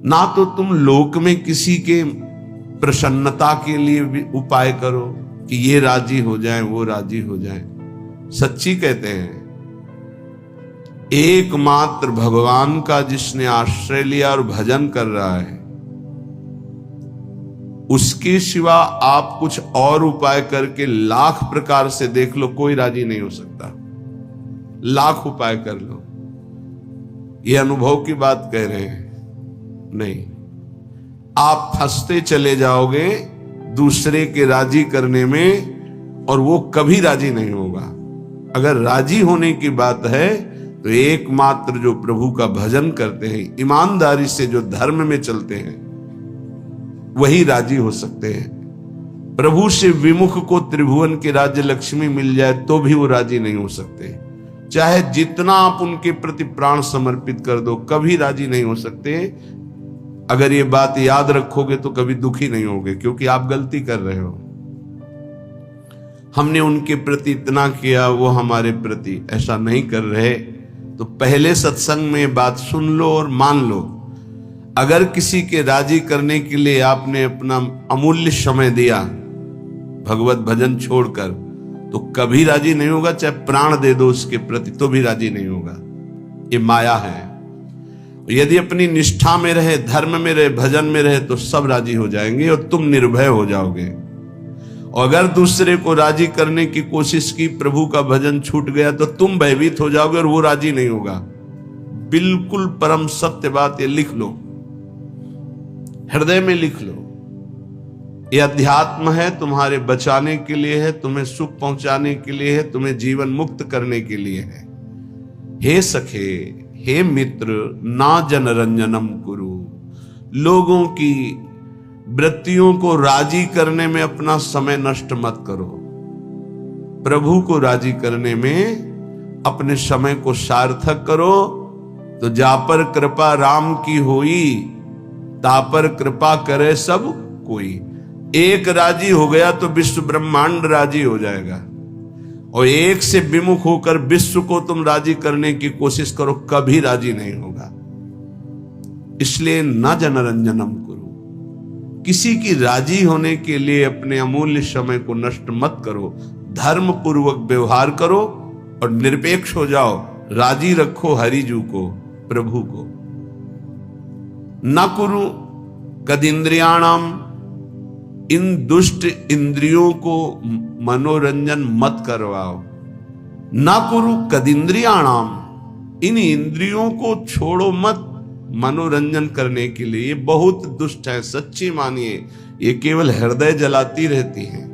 ना तो तुम लोक में किसी के प्रसन्नता के लिए भी उपाय करो कि ये राजी हो जाए वो राजी हो जाए। सच्ची कहते हैं, एकमात्र भगवान का जिसने आश्रय लिया और भजन कर रहा है, उसके सिवा आप कुछ और उपाय करके लाख प्रकार से देख लो, कोई राजी नहीं हो सकता। लाख उपाय कर लो, ये अनुभव की बात कह रहे हैं, नहीं, आप फंसते चले जाओगे दूसरे के राजी करने में, और वो कभी राजी नहीं होगा। अगर राजी होने की बात है तो एकमात्र जो प्रभु का भजन करते हैं, ईमानदारी से जो धर्म में चलते हैं, वही राजी हो सकते हैं। प्रभु से विमुख को त्रिभुवन की राज्य लक्ष्मी मिल जाए तो भी वो राजी नहीं हो सकते। चाहे जितना आप उनके प्रति प्राण समर्पित कर दो, कभी राजी नहीं हो सकते। अगर ये बात याद रखोगे तो कभी दुखी नहीं होगे, क्योंकि आप गलती कर रहे हो। हमने उनके प्रति इतना किया, वो हमारे प्रति ऐसा नहीं कर रहे। तो पहले सत्संग में बात सुन लो और मान लो। अगर किसी के राजी करने के लिए आपने अपना अमूल्य समय दिया भगवत भजन छोड़कर, तो कभी राजी नहीं होगा। चाहे प्राण दे दो उसके प्रति तो भी राजी नहीं होगा। ये माया है। यदि अपनी निष्ठा में रहे, धर्म में रहे, भजन में रहे, तो सब राजी हो जाएंगे और तुम निर्भय हो जाओगे। और अगर दूसरे को राजी करने की कोशिश की, प्रभु का भजन छूट गया, तो तुम भयभीत हो जाओगे और वो राजी नहीं होगा। बिल्कुल परम सत्य बात, ये लिख लो, हृदय में लिख लो। ये अध्यात्म है, तुम्हारे बचाने के लिए है, तुम्हें सुख पहुंचाने के लिए है, तुम्हें जीवन मुक्त करने के लिए है। हे सखे, हे मित्र, ना जनरंजनम कुरु। लोगों की वृत्तियों को राजी करने में अपना समय नष्ट मत करो। प्रभु को राजी करने में अपने समय को सार्थक करो। तो जा पर कृपा राम की होई, ता पर कृपा करे सब कोई। एक राजी हो गया तो विश्व ब्रह्मांड राजी हो जाएगा। और एक से विमुख होकर विश्व को तुम राजी करने की कोशिश करो, कभी राजी नहीं होगा। इसलिए न जनरंजनम करो। किसी की राजी होने के लिए अपने अमूल्य समय को नष्ट मत करो। धर्म पूर्वक व्यवहार करो और निरपेक्ष हो जाओ। राजी रखो हरिजू को, प्रभु को। न कुरु कदिंद्रियाणाम, इन दुष्ट इंद्रियों को मनोरंजन मत करवाओ। न कुरु कदिंद्रियाणाम, इन इंद्रियों को छोड़ो मत मनोरंजन करने के लिए। ये बहुत दुष्ट है, सच्ची मानिए। ये केवल हृदय जलाती रहती हैं।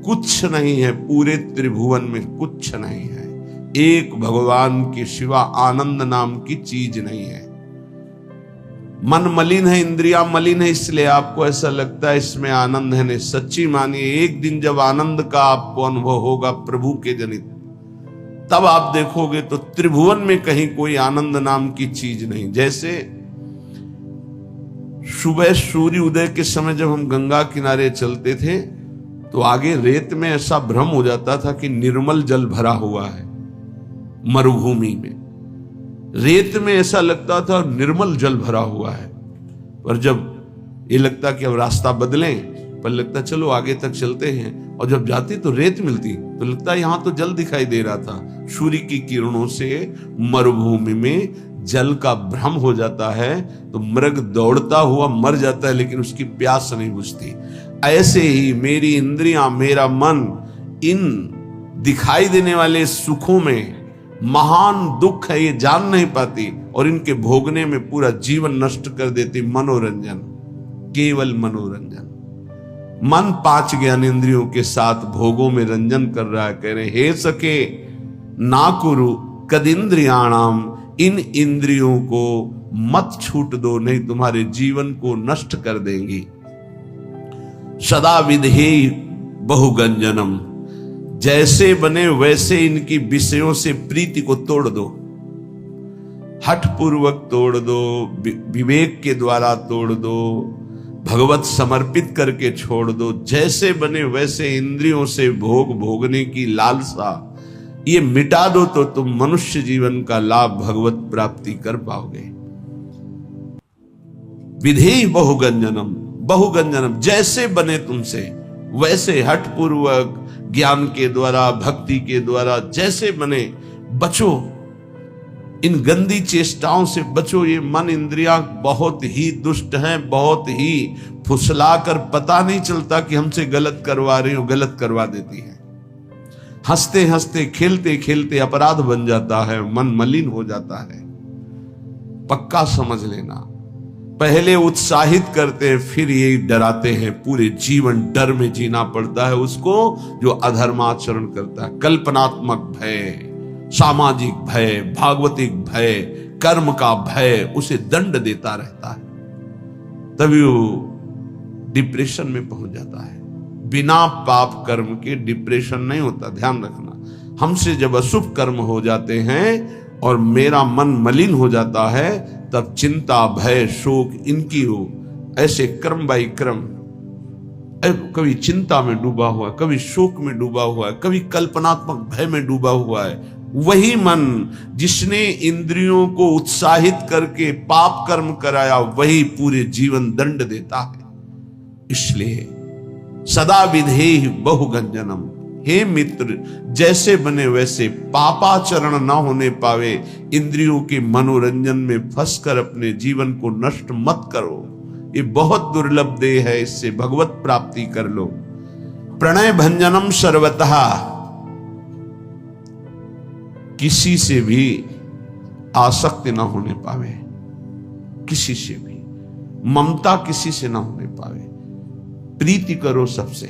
कुछ नहीं है पूरे त्रिभुवन में, कुछ नहीं है। एक भगवान के सिवा आनंद नाम की चीज नहीं है। मन मलिन है, इंद्रियां मलिन है, इसलिए आपको ऐसा लगता है इसमें आनंद है। नहीं, सच्ची मानिए, एक दिन जब आनंद का आपको अनुभव होगा प्रभु के जनित, तब आप देखोगे तो त्रिभुवन में कहीं कोई आनंद नाम की चीज नहीं। जैसे सुबह सूर्य उदय के समय जब हम गंगा किनारे चलते थे, तो आगे रेत में ऐसा भ्रम हो जाता था कि निर्मल जल भरा हुआ है। मरुभूमि में रेत में ऐसा लगता था निर्मल जल भरा हुआ है। पर जब ये लगता कि अब रास्ता बदलें, पर लगता चलो आगे तक चलते हैं, और जब जाती तो रेत मिलती तो लगता यहां तो जल दिखाई दे रहा था। सूर्य की किरणों से मरुभूमि में जल का भ्रम हो जाता है, तो मृग दौड़ता हुआ मर जाता है, लेकिन उसकी प्यास नहीं बुझती। ऐसे ही मेरी इंद्रियां, मेरा मन इन दिखाई देने वाले सुखों में महान दुख है, ये जान नहीं पाती, और इनके भोगने में पूरा जीवन नष्ट कर देती। मनोरंजन, केवल मनोरंजन। मन 5 ज्ञानेंद्रियों के साथ भोगों में रंजन कर रहा है। कह रहे हे सके, ना कुरु कदिंद्रियाणाम, इन इंद्रियों को मत छूट दो, नहीं तुम्हारे जीवन को नष्ट कर देंगी। सदा विधेय बहुगंजनम, जैसे बने वैसे इनकी विषयों से प्रीति को तोड़ दो। हठ पूर्वक तोड़ दो, विवेक के द्वारा तोड़ दो, भगवत समर्पित करके छोड़ दो। जैसे बने वैसे इंद्रियों से भोग भोगने की लालसा ये मिटा दो, तो तुम मनुष्य जीवन का लाभ भगवत प्राप्ति कर पाओगे। विधेय बहुगंजनम, बहुगंजनम जैसे बने तुमसे वैसे हठपूर्वक ज्ञान के द्वारा, भक्ति के द्वारा जैसे बने बचो, इन गंदी चेष्टाओं से बचो। ये मन इंद्रियां बहुत ही दुष्ट हैं, बहुत ही फुसला कर पता नहीं चलता कि हमसे गलत करवा रही हो, गलत करवा देती है। हंसते हंसते खेलते खेलते अपराध बन जाता है, मन मलिन हो जाता है। पक्का समझ लेना, पहले उत्साहित करते हैं फिर ये डराते हैं। पूरे जीवन डर में जीना पड़ता है उसको जो अधर्माचरण करता है। कल्पनात्मक भय, सामाजिक भय, भागवतिक भय, कर्म का भय उसे दंड देता रहता है, तभी वो डिप्रेशन में पहुंच जाता है। बिना पाप कर्म के डिप्रेशन नहीं होता, ध्यान रखना। हमसे जब अशुभ कर्म हो जाते हैं और मेरा मन मलिन हो जाता है, तब चिंता, भय, शोक इनकी हो, ऐसे क्रम बाई क्रम, कभी चिंता में डूबा हुआ है, कभी शोक में डूबा हुआ है, कभी कल्पनात्मक भय में डूबा हुआ है। वही मन जिसने इंद्रियों को उत्साहित करके पाप कर्म कराया, वही पूरे जीवन दंड देता है। इसलिए सदा विधेय बहुगंजनम, हे मित्र जैसे बने वैसे, पापाचरण न होने पावे, इंद्रियों के मनोरंजन में फंसकर अपने जीवन को नष्ट मत करो। ये बहुत दुर्लभ देह है, इससे भगवत प्राप्ति कर लो। प्रणय भंजनम सर्वतः, किसी से भी आसक्ति न होने पावे, किसी से भी ममता किसी से न होने पावे। प्रीति करो सबसे,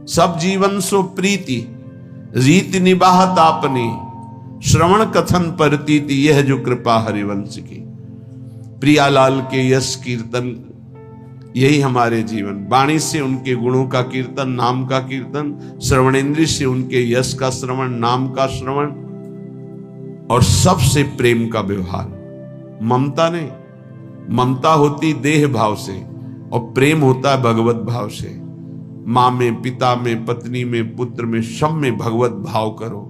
सब जीवन सो प्रीति, रीति निबाहत आपनी, श्रवण कथन परतीति, यह जो कृपा हरिवंश की। प्रियालाल के यश कीर्तन, यही हमारे जीवन। वाणी से उनके गुणों का कीर्तन, नाम का कीर्तन, श्रवणेन्द्रिय से उनके यश का श्रवण, नाम का श्रवण, और सबसे प्रेम का व्यवहार। ममता नहीं, ममता होती देह भाव से और प्रेम होता है भगवत भाव से। माँ में, पिता में, पत्नी में, पुत्र में, सब में भगवत भाव करो।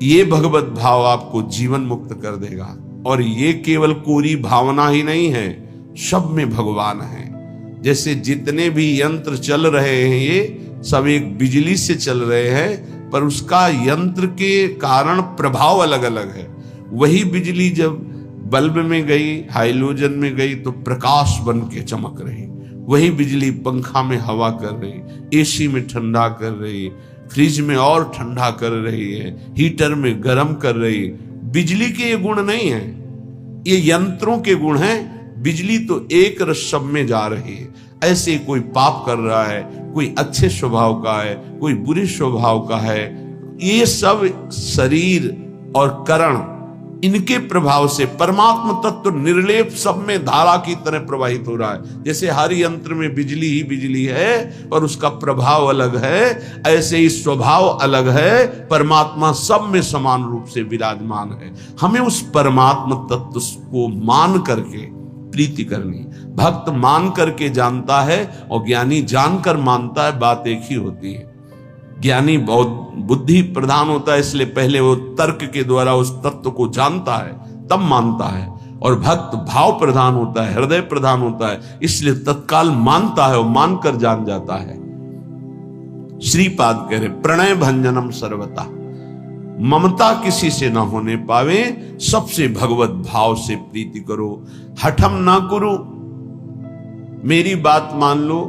ये भगवत भाव आपको जीवन मुक्त कर देगा। और ये केवल कोरी भावना ही नहीं है, सब में भगवान है। जैसे जितने भी यंत्र चल रहे हैं ये सब एक बिजली से चल रहे हैं, पर उसका यंत्र के कारण प्रभाव अलग अलग है। वही बिजली जब बल्ब में गई, हाइलोजन में गई, तो प्रकाश बन के चमक रही। वही बिजली पंखा में हवा कर रही, एसी में ठंडा कर रही, फ्रिज में और ठंडा कर रही है, हीटर में गर्म कर रही। बिजली के ये गुण नहीं है, ये यंत्रों के गुण हैं। बिजली तो एक रस सब में जा रही है। ऐसे कोई पाप कर रहा है, कोई अच्छे स्वभाव का है, कोई बुरे स्वभाव का है, ये सब शरीर और करण, इनके प्रभाव से परमात्मा तत्व निर्लेप सब में धारा की तरह प्रवाहित हो रहा है। जैसे हर यंत्र में बिजली ही बिजली है और उसका प्रभाव अलग है, ऐसे ही स्वभाव अलग है। परमात्मा सब में समान रूप से विराजमान है। हमें उस परमात्मा तत्व को मान करके प्रीति करनी। भक्त मान करके जानता है और ज्ञानी जानकर मानता है, बात एक ही होती है। ज्ञानी बहुत बुद्धि प्रधान होता है, इसलिए पहले वो तर्क के द्वारा उस तत्व को जानता है, तब मानता है। और भक्त भाव प्रधान होता है, हृदय प्रधान होता है, इसलिए तत्काल मानता है और मानकर जान जाता है। श्रीपाद कह रहे प्रणय भंजनम सर्वता, ममता किसी से ना होने पावे, सबसे भगवत भाव से प्रीति करो। हठम ना करो, मेरी बात मान लो,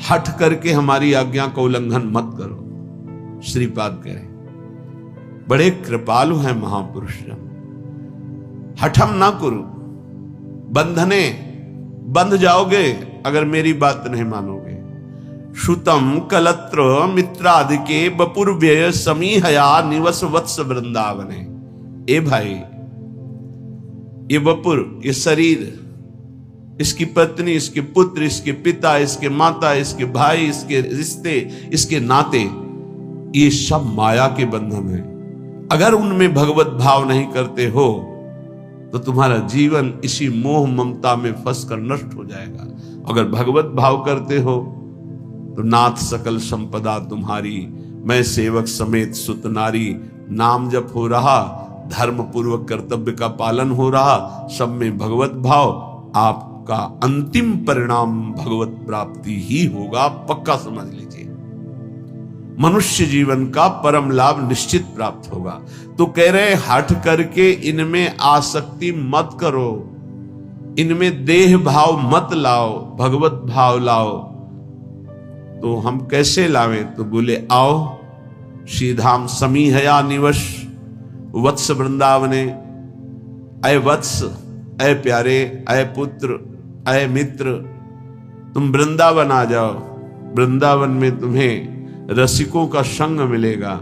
हठ करके हमारी आज्ञा का उल्लंघन मत करो। श्रीपाद कह रहे बड़े कृपालु हैं महापुरुष। हठम ना करो, बंधने बंध जाओगे अगर मेरी बात नहीं मानोगे। श्रुतम कलत्र मित्रादि के बपुर्व्यय समीहया निवस वत्स वृंदावने। ए भाई, ये बपुर, ये शरीर, इसकी पत्नी, इसके पुत्र, इसके पिता, इसके माता, इसके भाई, इसके रिश्ते, इसके नाते, ये सब माया के बंधन हैं। अगर उनमें भगवत भाव नहीं करते हो तो तुम्हारा जीवन इसी मोह ममता में फंसकर नष्ट हो जाएगा। अगर भगवत भाव करते हो तो नाथ सकल संपदा तुम्हारी, मैं सेवक समेत सुत नारी। नाम जप हो रहा, धर्म पूर्वक कर्तव्य का पालन हो रहा, सब में भगवत भाव, आपका अंतिम परिणाम भगवत प्राप्ति ही होगा, पक्का समझ लीजिए। मनुष्य जीवन का परम लाभ निश्चित प्राप्त होगा। तो कह रहे हठ करके इनमें आसक्ति मत करो, इनमें देह भाव मत लाओ, भगवत भाव लाओ। तो हम कैसे लावें? तो बोले आओ श्रीधाम समीहया निवश वत्स वृंदावने। अय वत्स, अय प्यारे, अय पुत्र, अय मित्र, तुम वृंदावन आ जाओ। वृंदावन में तुम्हें रसिकों का संग मिलेगा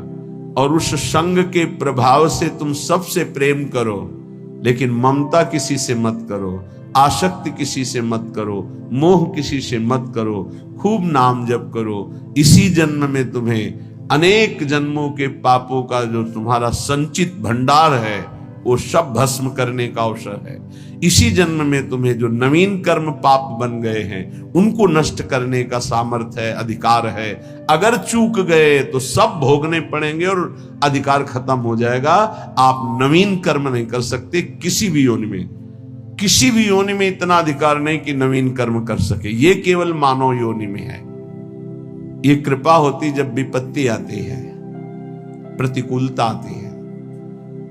और उस संग के प्रभाव से तुम सबसे प्रेम करो, लेकिन ममता किसी से मत करो, आसक्ति किसी से मत करो, मोह किसी से मत करो, खूब नाम जप करो। इसी जन्म में तुम्हें अनेक जन्मों के पापों का जो तुम्हारा संचित भंडार है वो सब भस्म करने का अवसर है। इसी जन्म में तुम्हें जो नवीन कर्म पाप बन गए हैं उनको नष्ट करने का सामर्थ्य है, अधिकार है। अगर चूक गए तो सब भोगने पड़ेंगे और अधिकार खत्म हो जाएगा। आप नवीन कर्म नहीं कर सकते किसी भी योनि में, किसी भी योनि में इतना अधिकार नहीं कि नवीन कर्म कर सके। ये केवल मानव योनि में है। ये कृपा होती जब विपत्ति आती है, प्रतिकूलता आती है।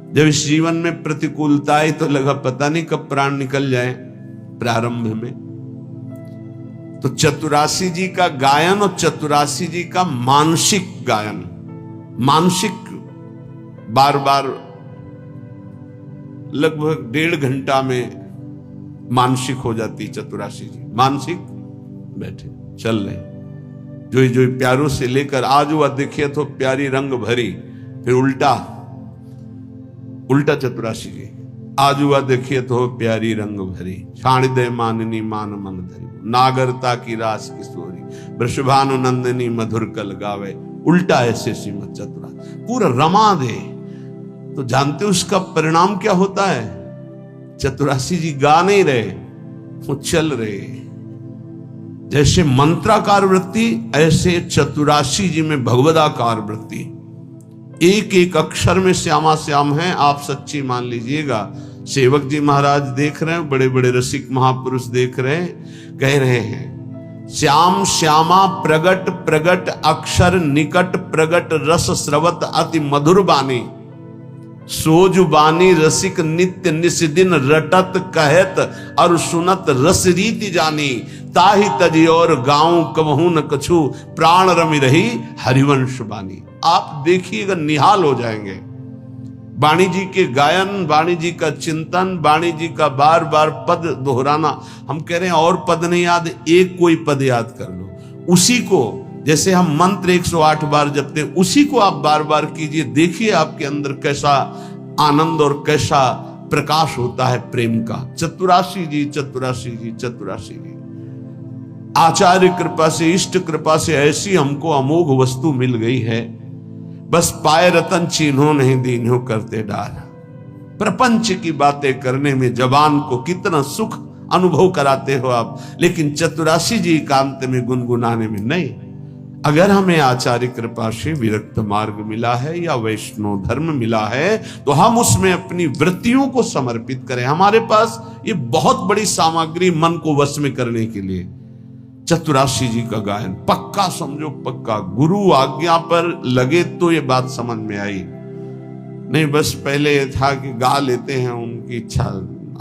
जब इस जीवन में प्रतिकूलता आई तो लगा पता नहीं कब प्राण निकल जाए। प्रारंभ में तो चतुरासी जी का गायन और चतुरासी जी का मानसिक गायन, मानसिक बार बार लगभग 1.5 घंटा में मानसिक हो जाती चतुरासी जी। मानसिक बैठे चल रहे, जो प्यारों से लेकर आज हुआ देखिए तो प्यारी रंग भरी, फिर उल्टा चतुरासी जी आज हुआ देखिए तो प्यारी रंग भरी, छाण दे माननी मान मन धरी, नागरता की रास किशोरी, वृषभानु नंदिनी मधुर कल गावे। उल्टा ऐसे श्रीमद चतुरा पूरा रमा दे। तो जानते हो उसका परिणाम क्या होता है? चतुरासी जी गा नहीं रहे, वो चल रहे। जैसे मंत्राकार वृत्ति ऐसे चतुरासी जी में भगवदाकार वृत्ति। एक एक अक्षर में श्यामा श्याम है, आप सच्ची मान लीजिएगा। सेवक जी महाराज देख रहे हैं, बड़े बड़े रसिक महापुरुष देख रहे हैं, कह रहे हैं श्याम श्यामा प्रगट प्रगट अक्षर निकट प्रगट रस स्रवत अति मधुर बानी, सोज बानी रसिक नित्य निस दिन रटत कहत और सुनत रस रीति जानी, ताहि तजी और गाँव कबहू न कछु प्राण रमि रही हरिवंश बानी। आप देखिएगा निहाल हो जाएंगे। वाणी जी के गायन, वाणी जी का चिंतन, वाणी जी का बार बार पद दोहराना। हम कह रहे हैं और पद नहीं याद, एक कोई पद याद कर लो, उसी को जैसे हम मंत्र 108 बार जपते हैं उसी को आप बार बार कीजिए। देखिए आपके अंदर कैसा आनंद और कैसा प्रकाश होता है प्रेम का। चतुरासी जी चतुरासी जी चतुरासी जी। आचार्य कृपा से, इष्ट कृपा से ऐसी हमको अमोघ वस्तु मिल गई है, बस पाए रतन चिन्हो नहीं दीन्हो करते डार। प्रपंच की बातें करने में जबान को कितना सुख अनुभव कराते हो आप, लेकिन चतुरासी जी एकांत में गुनगुनाने में नहीं। अगर हमें आचार्य कृपा से विरक्त मार्ग मिला है या वैष्णव धर्म मिला है तो हम उसमें अपनी वृत्तियों को समर्पित करें। हमारे पास ये बहुत बड़ी सामग्री मन को वश में करने के लिए। चतुरासी जी का गायन पक्का समझो, पक्का। गुरु आज्ञा पर लगे तो ये बात समझ में आई, नहीं बस पहले ये था कि गा लेते हैं, उनकी इच्छा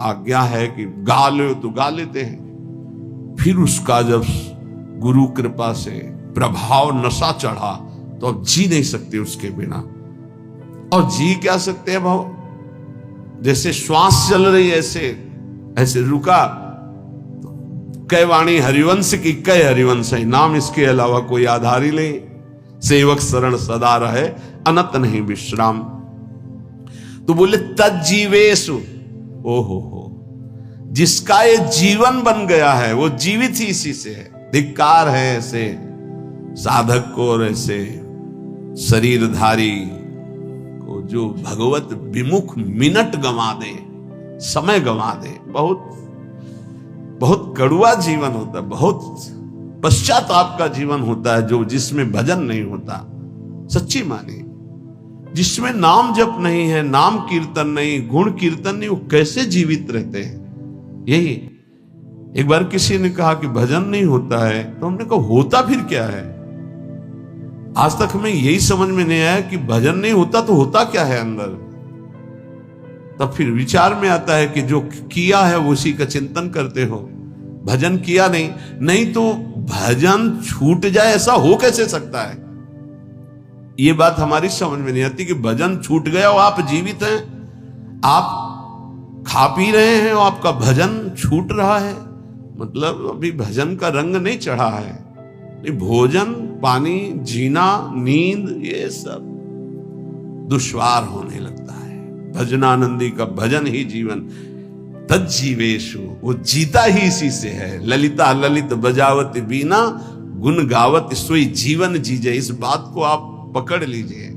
आज्ञा है कि गा लो तो गा लेते हैं। फिर उसका जब गुरु कृपा से प्रभाव नशा चढ़ा तो अब जी नहीं सकते उसके बिना। और जी क्या सकते हैं भाव? जैसे श्वास चल रही है ऐसे रुका। कै वाणी हरिवंश की कै हरिवंश है, नाम इसके अलावा कोई आधार ही नहीं। सेवक शरण सदा रहे अनत नहीं विश्राम। तो बोले तज्जीवेशु, ओहो हो, जिसका ये जीवन बन गया है वो जीवित ही इसी से है। धिक्कार है ऐसे साधक को और ऐसे शरीरधारी को जो भगवत विमुख मिनट गंवा दे, समय गंवा दे। बहुत बहुत कड़ुआ जीवन होता है, बहुत पश्चाताप का जीवन होता है जो जिसमें भजन नहीं होता। सच्ची माने, जिसमें नाम जप नहीं है, नाम कीर्तन नहीं, गुण कीर्तन नहीं, वो कैसे जीवित रहते हैं? यही एक बार किसी ने कहा कि भजन नहीं होता है, तो हमने कहा होता फिर क्या है? आज तक हमें यही समझ में नहीं आया कि भजन नहीं होता तो होता क्या है अंदर। तब फिर विचार में आता है कि जो किया है वो उसी का चिंतन करते हो, भजन किया नहीं तो भजन छूट जाए, ऐसा हो कैसे सकता है? ये बात हमारी समझ में नहीं आती कि भजन छूट गया और आप जीवित हैं, आप खा पी रहे हैं और आपका भजन छूट रहा है, मतलब अभी भजन का रंग नहीं चढ़ा है। भोजन, पानी, जीना, नींद, ये सब दुश्वार होने लगता है। भजनानंदी का भजन ही जीवन, तज्जीवेशु, वो जीता ही इसी से है। ललिता ललित बजावत बीना, गुण गावत सोई जीवन जीजे। इस बात को आप पकड़ लीजिए।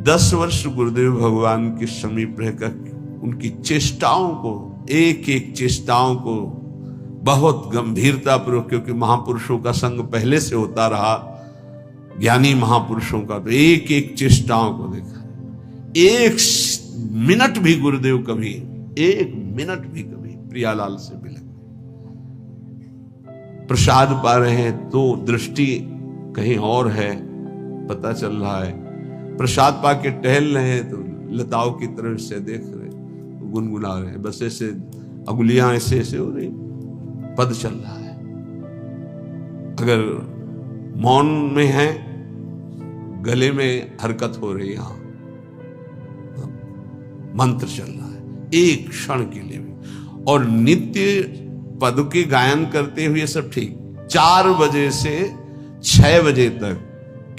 10 वर्ष गुरुदेव भगवान के समीप रहकर उनकी चेष्टाओं को, एक एक चेष्टाओं को बहुत गंभीरता पूर्वक, क्योंकि महापुरुषों का संग पहले से होता रहा, ज्ञानी महापुरुषों का, तो एक एक चेष्टाओं को देखा। एक मिनट भी गुरुदेव कभी, एक मिनट भी कभी प्रियालाल से मिले, प्रसाद पा रहे हैं तो दृष्टि कहीं और है, पता चल रहा है। प्रसाद पा के टहल रहे हैं तो लताओं की तरफ से देख रहे, गुनगुना रहे हैं, बस ऐसे अंगुलियां ऐसे ऐसे हो रही, पद चल रहा है। अगर मौन में है, गले में हरकत हो रही, यहां मंत्र चल रहा है एक क्षण के लिए भी। और नित्य पद के गायन करते हुए सब ठीक। 4 बजे से 6 बजे तक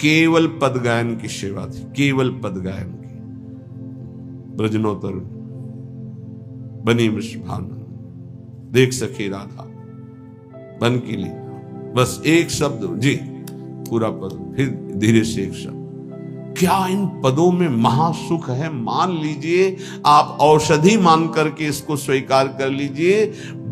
केवल पद गायन की सेवा थी, केवल पद गायन की। ब्रजनोत्तर बनी भानु, देख सखी राधा बन की ली, बस एक शब्द जी, पूरा पद, फिर धीरे से एक शब्द। क्या इन पदों में महासुख है? मान लीजिए, आप औषधि मान करके इसको स्वीकार कर लीजिए।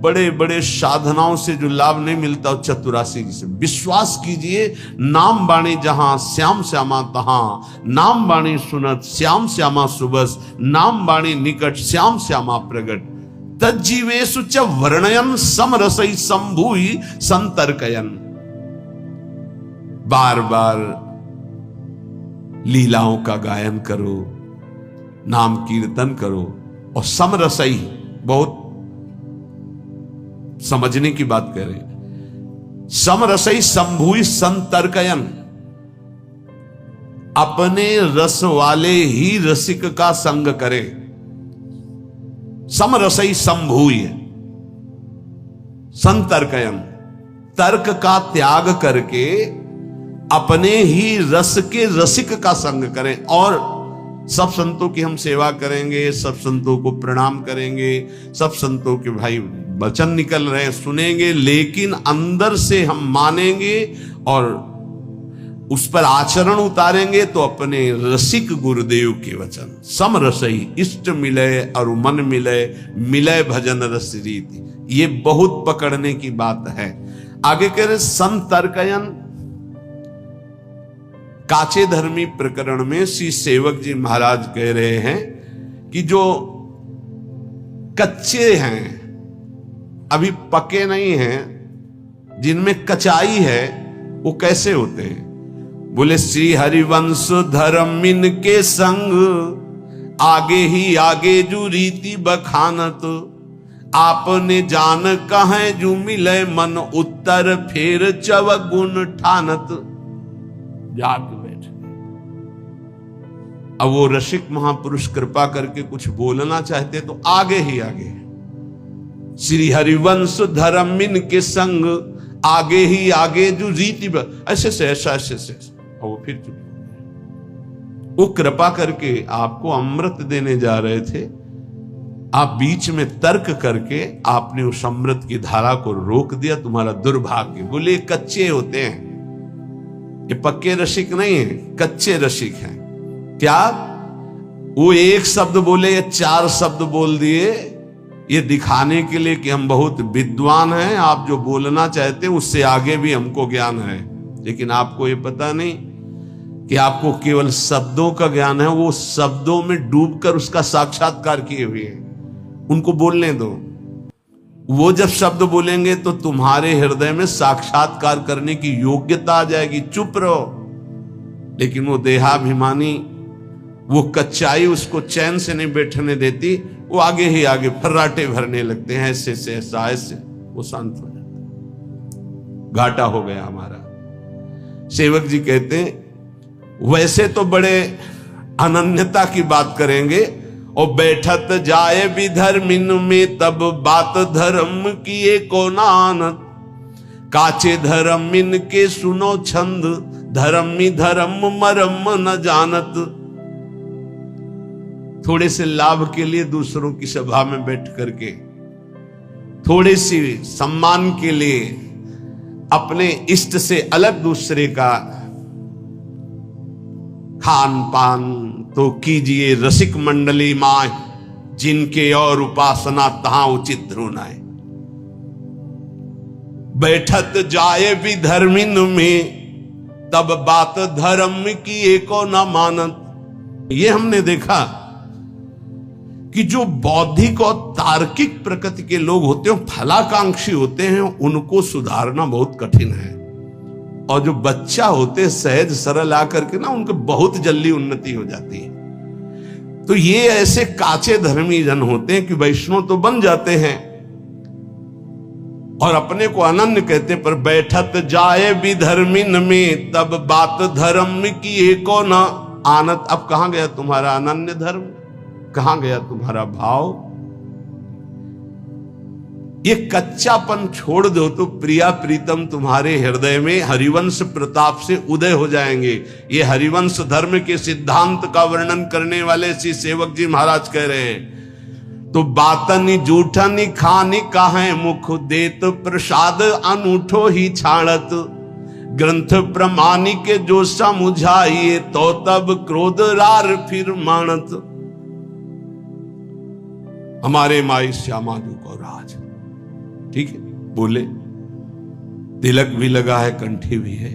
बड़े बड़े साधनाओं से जो लाभ नहीं मिलता, चतुरासी जी से विश्वास कीजिए। नाम बाणी जहां श्याम श्यामा तहां, नाम बाणी सुनत श्याम श्यामा सुबस, नाम बाणी निकट श्याम श्यामा प्रगट। तज्जीवेशु च वर्णयन समरसई संभूई संतर्कयन। बार बार लीलाओं का गायन करो, नाम कीर्तन करो, और समरसई, बहुत समझने की बात कह रहे। समरसई संभूई संतर्कयन, अपने रस वाले ही रसिक का संग करे। समरसई संभूय संतर्कयन, तर्क का त्याग करके अपने ही रस के रसिक का संग करें। और सब संतों की हम सेवा करेंगे, सब संतों को प्रणाम करेंगे, सब संतों के भाई वचन निकल रहे हैं सुनेंगे, लेकिन अंदर से हम मानेंगे और उस पर आचरण उतारेंगे तो अपने रसिक गुरुदेव के वचन। सम रसई इष्ट मिले और मन मिले, मिले भजन रस रीति। ये बहुत पकड़ने की बात है। आगे कह रहे संतर्कयन। काचे धर्मी प्रकरण में श्री सेवक जी महाराज कह रहे हैं कि जो कच्चे हैं, अभी पके नहीं हैं, जिनमें कचाई है, वो कैसे होते हैं? बोले श्री हरिवंश धर्मिन के संग, आगे ही आगे जो रीति बखानत, आपने जान कहें जो मिले मन उत्तर, फेर चवगुण ठानत। जाके बैठ। अब वो रसिक महापुरुष कृपा करके कुछ बोलना चाहते तो आगे ही आगे, श्री हरिवंश धर्मिन के संग, आगे ही आगे जो रीति ऐसे से ऐसा ऐसे से, और वो फिर चुप। वो कृपा करके आपको अमृत देने जा रहे थे, आप बीच में तर्क करके आपने उस अमृत की धारा को रोक दिया। तुम्हारा दुर्भाग्य। बोले कच्चे होते हैं, ये पक्के रसिक नहीं है, कच्चे रसिक हैं। क्या वो एक शब्द बोले या 4 शब्द बोल दिए, ये दिखाने के लिए कि हम बहुत विद्वान हैं, आप जो बोलना चाहते हैं उससे आगे भी हमको ज्ञान है। लेकिन आपको ये पता नहीं कि आपको केवल शब्दों का ज्ञान है, वो शब्दों में डूबकर उसका साक्षात्कार किए हुए हैं। उनको बोलने दो, वो जब शब्द बोलेंगे तो तुम्हारे हृदय में साक्षात्कार करने की योग्यता आ जाएगी। चुप रहो। लेकिन वो देहाभिमानी, वो कच्चाई उसको चैन से नहीं बैठने देती, वो आगे ही आगे फर्राटे भरने लगते हैं, ऐसे से ऐसा, ऐसे वो शांत हो जाता। घाटा हो गया हमारा। सेवक जी कहते हैं वैसे तो बड़े अनन्यता की बात करेंगे, और बैठत जाए भी धर्मिन में तब बात धर्म किए को नानत, काचे धर्मिन के सुनो छंद, धर्मी धर्म मरम न जानत। थोड़े से लाभ के लिए दूसरों की सभा में बैठ करके, थोड़े सी सम्मान के लिए अपने इष्ट से अलग दूसरे का खान पान तो कीजिए रसिक मंडली माय, जिनके और उपासना तहां उचित ध्रुनाए। बैठत जाए भी धर्मिन में तब बात धर्म की एको न मानत। ये हमने देखा कि जो बौद्धिक और तार्किक प्रकृति के लोग होते हैं, फलाकांक्षी होते हैं, उनको सुधारना बहुत कठिन है। और जो बच्चा होते सहज सरल आकर के ना, उनको बहुत जल्दी उन्नति हो जाती है। तो ये ऐसे काचे धर्मी जन होते हैं कि वैष्णव तो बन जाते हैं और अपने को अनन्य कहते, पर बैठत जाए भी धर्मिन में तब बात धर्म की एको न आनत। अब कहां गया तुम्हारा अनन्य धर्म, कहां गया तुम्हारा भाव? ये कच्चापन छोड़ दो तो प्रिया प्रीतम तुम्हारे हृदय में हरिवंश प्रताप से उदय हो जाएंगे। ये हरिवंश धर्म के सिद्धांत का वर्णन करने वाले श्री सेवक जी महाराज कह रहे हैं, तो बातनी जूठनी खानी काहे मुख देत प्रसाद अनूठो ही छाड़त, ग्रंथ प्रमाणी के जो समुझाइए तो तब क्रोध रार फिर मानत। हमारे माई श्यामा जी को राज, ठीक है, बोले, तिलक भी लगा है, कंठी भी है।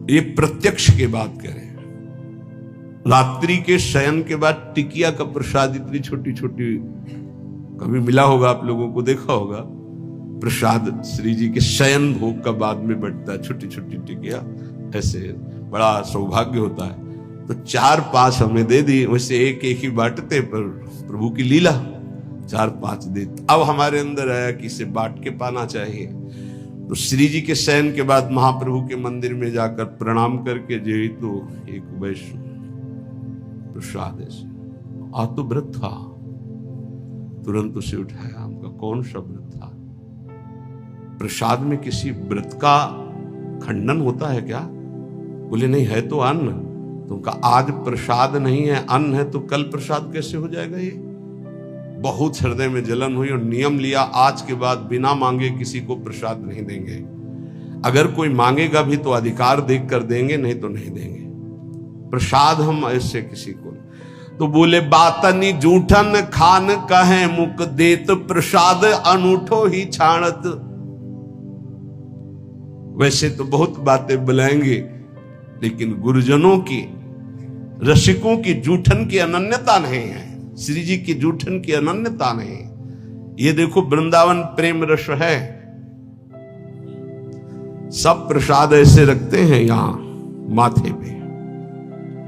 ये प्रत्यक्ष की बात करें। रात्रि के शयन के बाद टिकिया का प्रसाद इतनी छोटी छोटी, कभी मिला होगा आप लोगों को, देखा होगा प्रसाद श्री जी के शयन भोग का बाद में बढ़ता है, छोटी छोटी टिकिया, ऐसे बड़ा सौभाग्य होता है। तो 4-5 हमें दे दी, वैसे एक एक ही बांटते, पर प्रभु की लीला 4-5 देते। अब हमारे अंदर आया कि इसे बांट के पाना चाहिए। तो श्री जी के शयन के बाद महाप्रभु के मंदिर में जाकर प्रणाम करके जे तो एक वैष्णव प्रसाद ऐसे, आज तो व्रत था, तुरंत उसे उठाया। हमका कौन सा व्रत था? प्रसाद में किसी व्रत का खंडन होता है क्या? बोले नहीं, है तो अन्न। तुमका आज प्रसाद नहीं है, अन्न है, तो कल प्रसाद कैसे हो जाएगा? ये बहुत हृदय में जलन हुई और नियम लिया, आज के बाद बिना मांगे किसी को प्रसाद नहीं देंगे। अगर कोई मांगेगा भी तो अधिकार देख कर देंगे, नहीं तो नहीं देंगे प्रसाद हम ऐसे किसी को। तो बोले बातनी जूठन खान कहे मुख देत प्रसाद अनूठो ही छाणत। वैसे तो बहुत बातें बुलाएंगे, लेकिन गुरुजनों की, रसिकों की जूठन की अनन्यता नहीं है, श्री जी की जूठन की अनन्यता नहीं। ये देखो वृंदावन प्रेम रस है, सब प्रसाद ऐसे रखते हैं यहां माथे पे,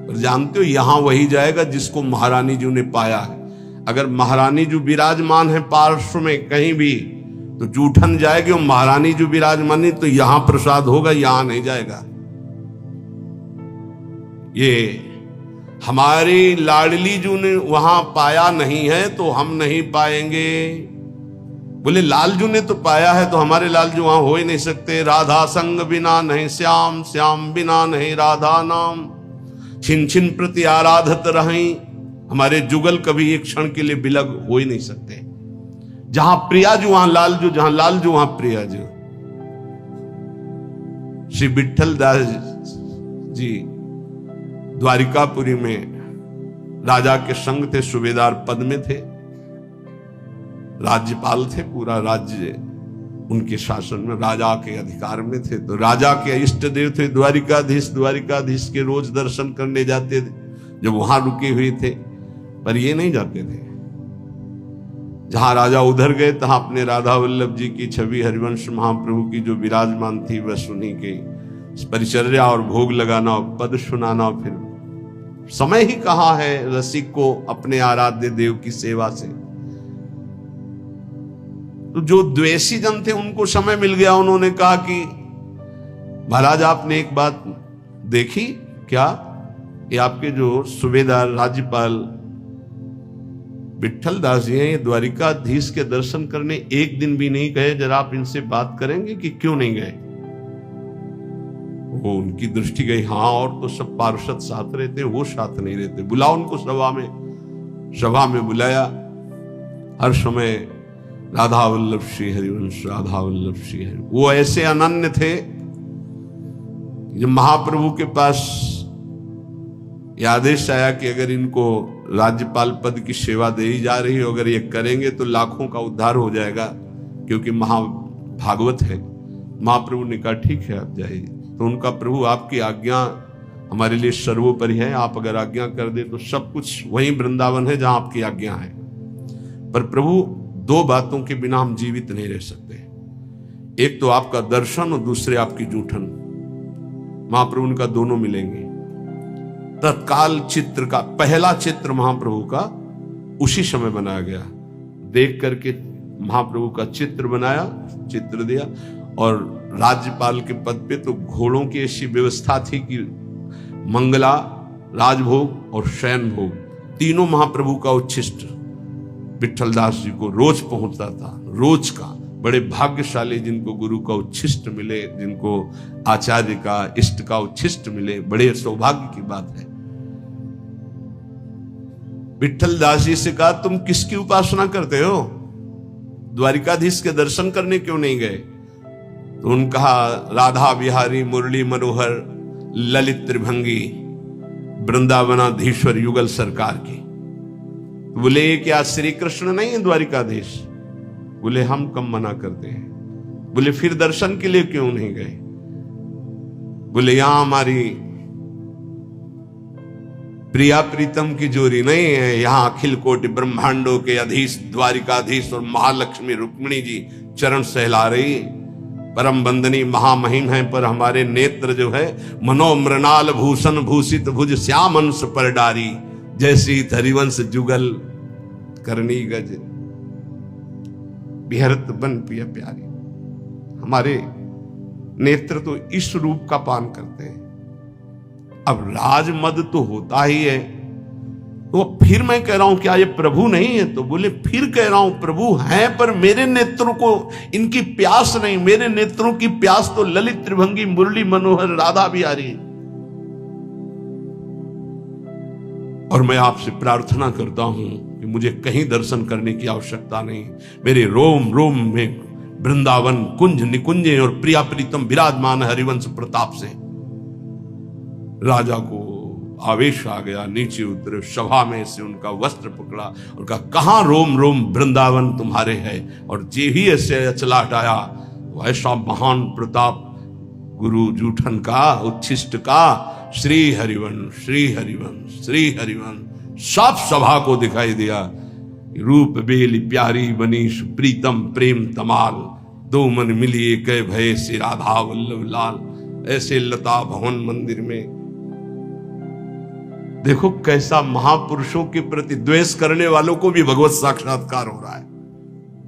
और जानते हो यहां वही जाएगा जिसको महारानी जी ने पाया है। अगर महारानी जी विराजमान है पार्श्व में कहीं भी, तो जूठन जाएगी, और महारानी जी विराजमान नहीं तो यहां प्रसाद होगा, यहां नहीं जाएगा। ये हमारी लाडली जू ने वहां पाया नहीं है तो हम नहीं पाएंगे। बोले लालजू ने तो पाया है, तो हमारे लालजू वहां हो ही नहीं सकते। राधा संग बिना नहीं श्याम, श्याम बिना नहीं राधा नाम, छिन छिन प्रति आराधत रहीं। हमारे जुगल कभी एक क्षण के लिए बिलग हो ही नहीं सकते। जहां प्रियाजू वहां लालजू, जहां लालजू वहां प्रियाजू। श्री विठल दास जी द्वारिकापुरी में राजा के संग थे, सूबेदार पद में थे, राज्यपाल थे, पूरा राज्य उनके शासन में, राजा के अधिकार में थे। तो राजा के इष्ट देव थे द्वारिकाधीश, द्वारिकाधीश के रोज दर्शन करने जाते थे जब वहां रुके हुए थे, पर ये नहीं जाते थे। जहां राजा उधर गए तहां अपने राधा वल्लभ जी की छवि हरिवंश महाप्रभु की जो विराजमान थी वह सुनी के परिचर्या और भोग लगाना और पद सुनाना। फिर समय ही कहाँ है रसिक को अपने आराध्य देव की सेवा से। तो जो द्वेषी जन थे उनको समय मिल गया, उन्होंने कहा कि महाराज आपने एक बात देखी क्या, ये आपके जो सूबेदार राज्यपाल विट्ठल दास जी हैं, ये द्वारिकाधीश के दर्शन करने एक दिन भी नहीं गए, जरा आप इनसे बात करेंगे कि क्यों नहीं गए। वो उनकी दृष्टि गई, हाँ और तो सब पार्षद साथ रहते, वो साथ नहीं रहते, बुलाओ उनको सभा में बुलाया। हर समय राधा वल्लभ श्री हरिवंश, राधा वल्लभ श्री हरि। वो ऐसे अनन्य थे जब महाप्रभु के पास यह आदेश आया कि अगर इनको राज्यपाल पद की सेवा दे ही जा रही है, अगर ये करेंगे तो लाखों का उद्धार हो जाएगा, क्योंकि महाभागवत है। महाप्रभु ने कहा ठीक है आप जाइए। तो उनका प्रभु आपकी आज्ञा हमारे लिए सर्वोपरि है, आप अगर आज्ञा कर दे तो सब कुछ वही वृंदावन है जहां आपकी आज्ञा है। पर प्रभु दो बातों के बिना हम जीवित नहीं रह सकते, एक तो आपका दर्शन और दूसरे आपकी जूठन। महाप्रभु का दोनों मिलेंगे। तत्काल चित्र का पहला चित्र महाप्रभु का उसी समय बनाया गया। देख करके महाप्रभु का चित्र बनाया, चित्र दिया। और राज्यपाल के पद पे तो घोड़ों की ऐसी व्यवस्था थी कि मंगला, राजभोग और शयन भोग तीनों महाप्रभु का उच्छिष्ट विट्ठल दास जी को रोज पहुंचता था, रोज का। बड़े भाग्यशाली जिनको गुरु का उच्छिष्ट मिले, जिनको आचार्य का इष्ट का उच्छिष्ट मिले, बड़े सौभाग्य की बात है। विट्ठल दास जी से कहा तुम किसकी उपासना करते हो, द्वारिकाधीश के दर्शन करने क्यों नहीं गए। तो उन्होंने कहा राधा बिहारी मुरली मनोहर ललित त्रिभंगी वृंदावनाधीश्वर युगल सरकार की। तो बोले ये क्या श्री कृष्ण नहीं है द्वारिकाधीश। बोले हम कम मना करते हैं। बोले फिर दर्शन के लिए क्यों नहीं गए। बोले यहां हमारी प्रिया प्रीतम की जोड़ी नहीं है, यहां अखिल कोटि ब्रह्मांडों के अधीश द्वारिकाधीश और महालक्ष्मी रुक्मिणी जी चरण सहला रही, परम बंदनी महामहिम है। पर हमारे नेत्र जो है मनोमृणाल भूषण भूषित भुज श्याम अंश पर डारी, जैसी हरिवंश जुगल करनी गज बिहरत बन पिया प्यारी। हमारे नेत्र तो इस रूप का पान करते हैं। अब राजमद तो होता ही है, तो फिर मैं कह रहा हूं क्या ये प्रभु नहीं है। तो बोले फिर कह रहा हूं प्रभु हैं, पर मेरे नेत्रों को इनकी प्यास नहीं, मेरे नेत्रों की प्यास तो ललित त्रिभंगी मुरली मनोहर राधा बिहारी। और मैं आपसे प्रार्थना करता हूं कि मुझे कहीं दर्शन करने की आवश्यकता नहीं, मेरे रोम रोम में वृंदावन कुंज निकुंजे और प्रिया प्रीतम विराजमान हरिवंश प्रताप से। राजा को आवेश आ गया, नीचे उतरे, सभा में से उनका वस्त्र पकड़ा और कहा कहां रोम रोम वृंदावन तुम्हारे है। और जे ही ऐसे अचला हटाया, ऐसा महान प्रताप गुरु जूठन का उच्छिष्ट का श्री हरिवंश श्री हरिवंश श्री हरिवंश सब सभा को दिखाई दिया। रूप बेली प्यारी बनीश प्रीतम प्रेम तमाल, दो मन मिलिए कह भय से राधा वल्लभ लाल। ऐसे लता भवन मंदिर में देखो कैसा महापुरुषों के प्रति द्वेष करने वालों को भी भगवत साक्षात्कार हो रहा है।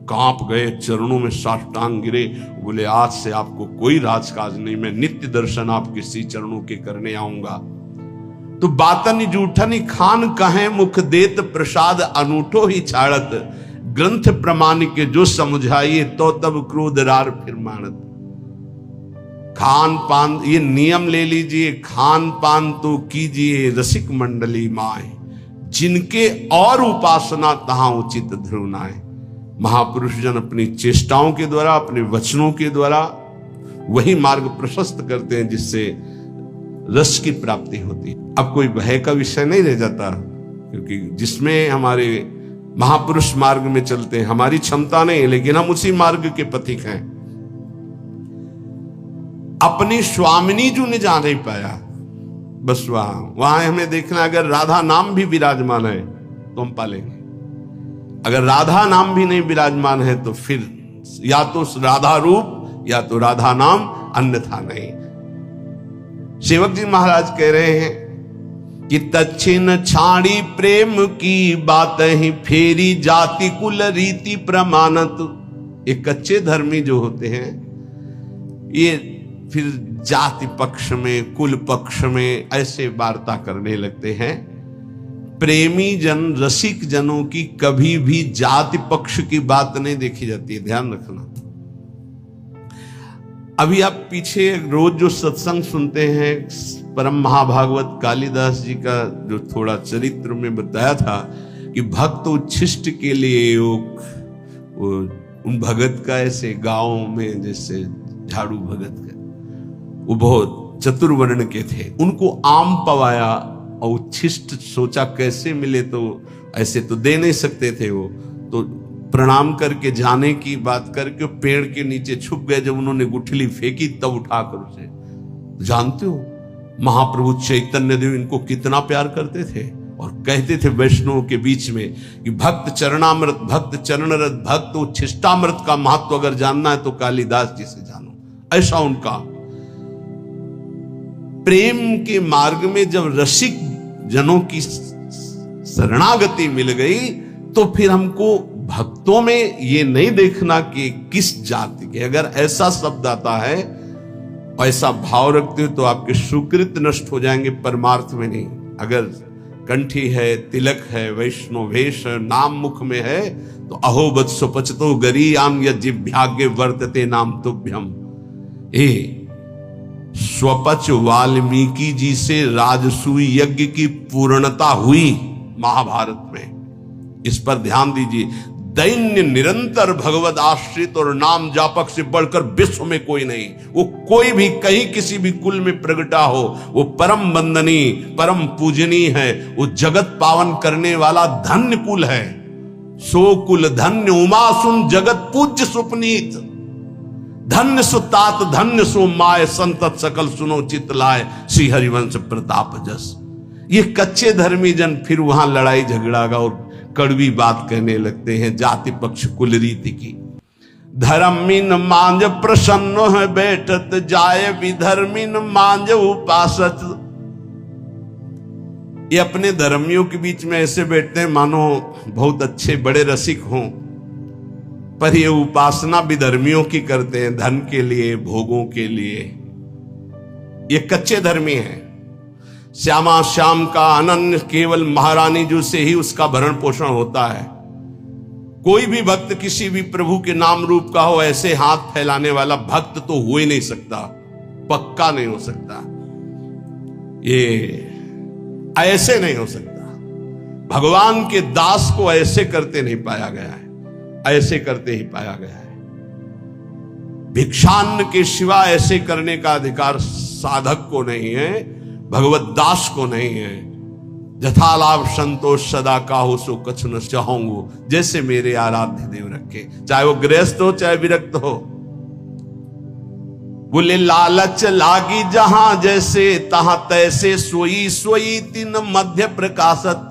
कांप गए, चरणों में साष्टांग गिरे, बोले आज से आपको कोई राजकाज नहीं, मैं नित्य दर्शन आपके श्री चरणों के करने आऊंगा। तो बातन जूठन खान कहे मुख देत प्रसाद अनूठो ही छाड़त, ग्रंथ प्रमाण के जो समझाइए तो तब क्रोध रार फिर मानत। खान पान ये नियम ले लीजिए, खान पान तो कीजिए रसिक मंडली माए, जिनके और उपासना तहां उचित ध्रुवनाए। महापुरुष जन अपनी चेष्टाओं के द्वारा, अपने वचनों के द्वारा वही मार्ग प्रशस्त करते हैं जिससे रस की प्राप्ति होती है। अब कोई भय का विषय नहीं रह जाता, क्योंकि जिसमें हमारे महापुरुष मार्ग में चलते हैं, हमारी क्षमता नहीं, लेकिन हम उसी मार्ग के पथिक हैं। अपनी स्वामिनी जो ने जा नहीं पाया, बस वहां हमें देखना, अगर राधा नाम भी विराजमान है तो हम पालेंगे। अगर राधा नाम भी नहीं विराजमान है तो फिर या तो राधा रूप या तो राधा नाम, अन्यथा नहीं। सेवक जी महाराज कह रहे हैं कि तच्छिन छाड़ी प्रेम की बात ही फेरी जाति कुल रीति प्रमाणत। ये कच्चे धर्मी जो होते हैं ये फिर जाति पक्ष में, कुल पक्ष में ऐसे वार्ता करने लगते हैं। प्रेमी जन, रसिक जनों की कभी भी जाति पक्ष की बात नहीं देखी जाती है, ध्यान रखना। अभी आप पीछे रोज जो सत्संग सुनते हैं, परम महाभागवत कालिदास जी का जो थोड़ा चरित्र में बताया था कि भक्त उच्छिष्ट के लिए वो उन भगत का ऐसे गांव में जैसे झाड़ू भगत का, वो बहुत चतुर्वर्ण के थे, उनको आम पवाया और उच्छिष्ट सोचा कैसे मिले, तो ऐसे तो दे नहीं सकते थे वो, तो प्रणाम करके जाने की बात करके पेड़ के नीचे छुप गए। जब उन्होंने गुठली फेंकी तब उठाकर उसे, जानते हो महाप्रभु चैतन्य देव इनको कितना प्यार करते थे और कहते थे वैष्णव के बीच में कि भक्त चरणामृत, भक्त चरणरत, भक्त उच्छिष्टामृत का महत्व अगर जानना है तो कालिदास जी से जानो। ऐसा उनका प्रेम के मार्ग में जब रसिक जनों की शरणागति मिल गई तो फिर हमको भक्तों में ये नहीं देखना कि किस जाति के, अगर ऐसा शब्द आता है, ऐसा भाव रखते हो तो आपके सुकृत नष्ट हो जाएंगे, परमार्थ में नहीं। अगर कंठी है, तिलक है, वैष्णव वेश नाम मुख में है तो अहो वत्सो पचतो गरीयाम यज्जिभ्याग्य वर्तते नाम तुभ्यम। स्वपच वाल्मीकि जी से राजसूय यज्ञ की पूर्णता हुई महाभारत में, इस पर ध्यान दीजिए। दैन्य निरंतर भगवत आश्रित और नाम जापक से बढ़कर विश्व में कोई नहीं। वो कोई भी कहीं किसी भी कुल में प्रगटा हो, वो परम वंदनीय, परम पूजनीय है। वो जगत पावन करने वाला धन्य कुल है। सो कुल धन्य उमा सुन जगत पूज्य सुपनीत, धन्य सो तात धन्य सो माय, संतत सकल सुनो चित लाए, श्री हरिवंश प्रताप जस। ये कच्चे धर्मी जन फिर वहां लड़ाई झगड़ा और कड़वी बात कहने लगते हैं जाति पक्ष कुल रीति की। धर्मीन मांझ प्रसन्न है बैठत जाए, विधर्मीन मांझ उपासत। ये अपने धर्मियों के बीच में ऐसे बैठते हैं मानो बहुत अच्छे बड़े रसिक हों, पर ये उपासना विधर्मियों की करते हैं, धन के लिए, भोगों के लिए। ये कच्चे धर्मी हैं। श्यामा श्याम का अनन्य केवल महारानी जो से ही उसका भरण पोषण होता है। कोई भी भक्त किसी भी प्रभु के नाम रूप का हो, ऐसे हाथ फैलाने वाला भक्त तो हो ही नहीं सकता, पक्का नहीं हो सकता, ये ऐसे नहीं हो सकता। भगवान के दास को ऐसे करते नहीं पाया गया है, ऐसे करते ही पाया गया है। भिक्षान्न के सिवा ऐसे करने का अधिकार साधक को नहीं है, भगवत दास को नहीं है। जथालाभ संतोष सदा का हो सो कछ न चाहूंगो, जैसे मेरे आराध्य देव रखे, चाहे वो गृहस्थ हो चाहे विरक्त हो। बोले लालच लागी जहां जैसे तहां तैसे, सोई सोई तीन मध्य प्रकाशत।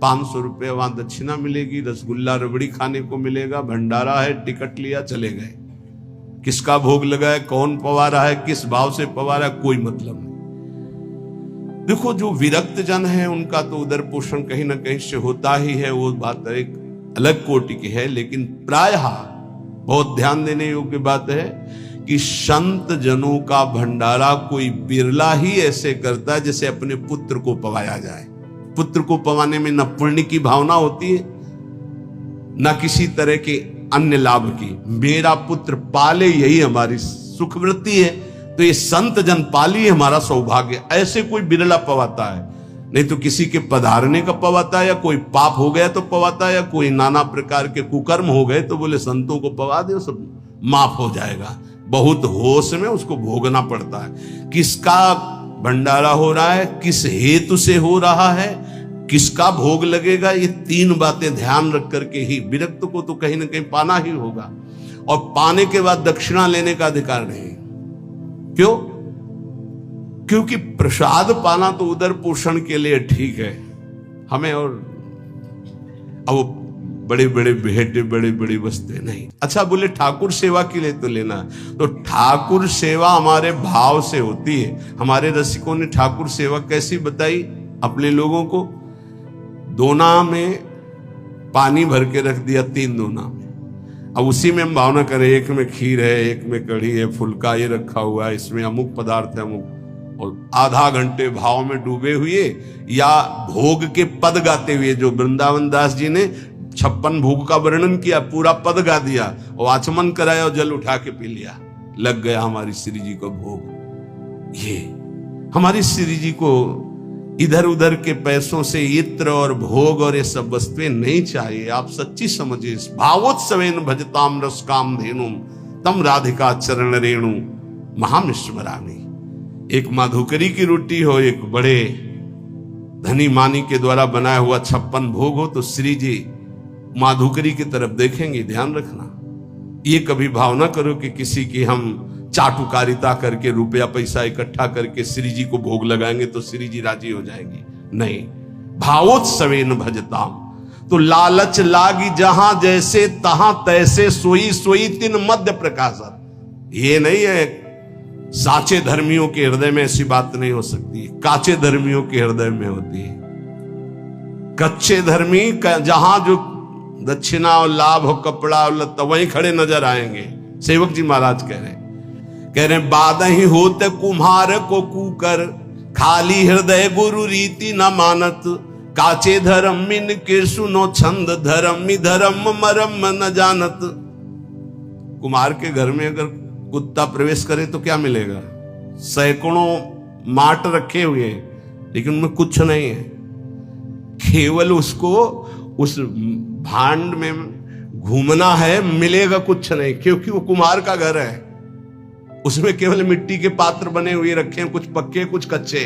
500 रुपये वहां दक्षिणा मिलेगी, रसगुल्ला रबड़ी खाने को मिलेगा, भंडारा है, टिकट लिया चले गए। किसका भोग लगा है, कौन पवा रहा है, किस भाव से पवा रहा है, कोई मतलब नहीं। देखो जो विरक्त जन है उनका तो उदर पोषण कहीं ना कहीं से होता ही है, वो बात एक अलग कोटि की है। लेकिन प्रायः बहुत ध्यान देने योग्य बात है कि संत जनों का भंडारा कोई बिरला ही ऐसे करता है जैसे अपने पुत्र को पवाया जाए। पुत्र को पवाने में न पुण्य की भावना होती है न किसी तरह के अन्य लाभ की। मेरा पुत्र पाले यही हमारी सुखवृत्ति है, तो ये संत जन पाली हमारा सौभाग्य। ऐसे कोई बिरला पवाता है, नहीं तो किसी के पधारने का पवाता है, या कोई पाप हो गया तो पवाता है, या कोई नाना प्रकार के कुकर्म हो गए तो बोले संतों को पवा दे, सब माफ हो जाएगा। बहुत होश में उसको भोगना पड़ता है। किसका भंडारा हो रहा है, किस हेतु से हो रहा है, किसका भोग लगेगा, ये 3 बातें ध्यान रख करके ही विरक्त को तो कहीं ना कहीं पाना ही होगा। और पाने के बाद दक्षिणा लेने का अधिकार नहीं। क्यों? क्योंकि प्रसाद पाना तो उदर पोषण के लिए ठीक है हमें, और अब बड़े बड़े भेंटे, बड़ी बड़ी वस्तुएं नहीं। अच्छा बोले ठाकुर सेवा के लिए तो लेना, तो ठाकुर सेवा हमारे भाव से होती है। हमारे रसिकों ने ठाकुर सेवा कैसी बताई अपने लोगों को। दोना में पानी भर के रख दिया, 3 दोना में, अब उसी में हम भावना करें, एक में खीर है, एक में कढ़ी है, फुल्का ये रखा हुआ है, इसमें अमुक पदार्थ है अमुक, और आधा घंटे भाव में डूबे हुए या भोग के पद गाते हुए, जो वृंदावन दास जी ने 56 भोग का वर्णन किया, पूरा पद गा दिया और आचमन कराया और जल उठा के पी लिया, लग गया हमारी श्री जी को भोग। ये हमारी श्री जी को इधर उधर के पैसों से इत्र और भोग और ये सब वस्तुएं नहीं चाहिए। आप सच्ची समझिए, भावोत्सवेन भजताम रस काम धेनुम तम राधिका चरण रेणु महामिश्वरानी। एक माधुकरी की रोटी हो, एक बड़े धनी मानी के द्वारा बनाया हुआ 56 भोग हो, तो श्री जी माधुकरी की तरफ देखेंगे। ध्यान रखना, ये कभी भावना करो कि किसी की हम चाटुकारिता करके रुपया पैसा इकट्ठा करके श्री जी को भोग लगाएंगे तो श्री जी राजी हो जाएंगी। नहीं, भावोत्सवेन भजताम। तो लालच लागी जहां जैसे तहां तैसे, सोई सोई तिन मध्य प्रकाशत। ये नहीं है, साचे धर्मियों के हृदय में ऐसी बात नहीं हो सकती, काचे धर्मियों के हृदय में होती है। कच्चे धर्मी जहां जो दक्षिणा और लाभ हो, कपड़ा और लत्ता, वहीं खड़े नजर आएंगे। सेवक जी महाराज कह रहे बाद ही होते कुम्हार को कूकर, खाली हृदय गुरु रीति न मानत, काचे धर्म मिन के सुनो छंद, धर्म धर्म मरम न जानत। कुम्हार के घर में अगर कुत्ता प्रवेश करे तो क्या मिलेगा? सैकड़ों माट रखे हुए हैं लेकिन उनमें कुछ नहीं है, केवल उसको उस भांड में घूमना है, मिलेगा कुछ नहीं, क्योंकि वो कुम्हार का घर है। उसमें केवल मिट्टी के पात्र बने हुए रखे हैं, कुछ पक्के कुछ कच्चे,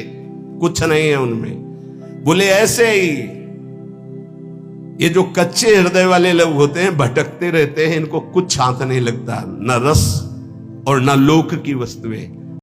कुछ नहीं है उनमें। बोले ऐसे ही ये जो कच्चे हृदय वाले लोग होते हैं, भटकते रहते हैं, इनको कुछ शांत नहीं लगता, न रस और न लोक की वस्तुएं।